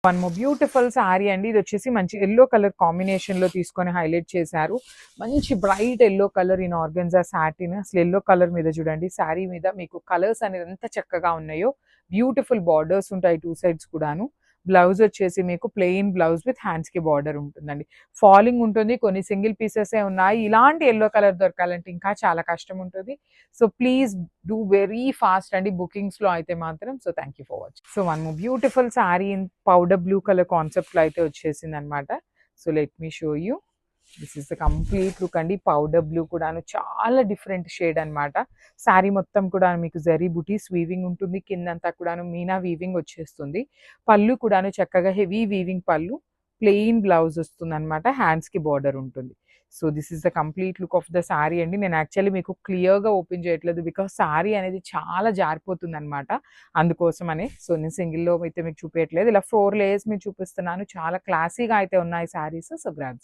One more beautiful sari అండి. ఇది వచ్చేసి మంచి ఎల్లో కలర్ కాంబినేషన్ లో తీసుకొని హైలైట్ చేశారు. మంచి bright yellow colour in organza satin. అసలు ఎల్లో కలర్ మీద చూడండి, శారీ మీద మీకు కలర్స్ అనేది ఎంత చక్కగా ఉన్నాయో. బ్యూటిఫుల్ బార్డర్స్ ఉంటాయి టూ సైడ్స్ కూడాను. బ్లౌజ్ వచ్చేసి మీకు ప్లెయిన్ బ్లౌజ్ విత్ హ్యాండ్స్ కి బార్డర్ ఉంటుందండి. ఫాలింగ్ ఉంటుంది, కొన్ని సింగిల్ పీసెస్ ఉన్నాయి. ఇలాంటి ఎల్లో కలర్ దొరకాలంటే ఇంకా చాలా కష్టం ఉంటుంది. So please do very fast అండి బుకింగ్స్ లో అయితే మాత్రం. So thank you for watching. So one beautiful sari in powder blue colour concept లో అయితే వచ్చేసింది అనమాట. So let me show you. This is the complete look అండి. పౌడర్ బ్లూ కూడాను చాలా డిఫరెంట్ షేడ్ అనమాట. శారీ మొత్తం కూడా మీకు జరీ బుటీస్ వీవింగ్ ఉంటుంది. కిందంతా కూడాను మీనా వీవింగ్ వచ్చేస్తుంది. పళ్ళు కూడాను చక్కగా హెవీ వీవింగ్ పళ్ళు. ప్లెయిన్ బ్లౌజ్ వస్తుంది అనమాట. హ్యాండ్స్ కి బార్డర్ ఉంటుంది. So this is the complete look of the sari అండి. నేను యాక్చువల్లీ మీకు క్లియర్గా ఓపెన్ చేయట్లేదు, బికాస్ శారీ అనేది చాలా జారిపోతుంది అనమాట, అందుకోసమనే. సో నేను సింగిల్లో అయితే మీకు చూపించట్లేదు, ఇలా 4 లేయర్స్ మీకు చూపిస్తున్నాను. చాలా క్లాసీగా అయితే ఉన్నాయి శారీస్. So grabs.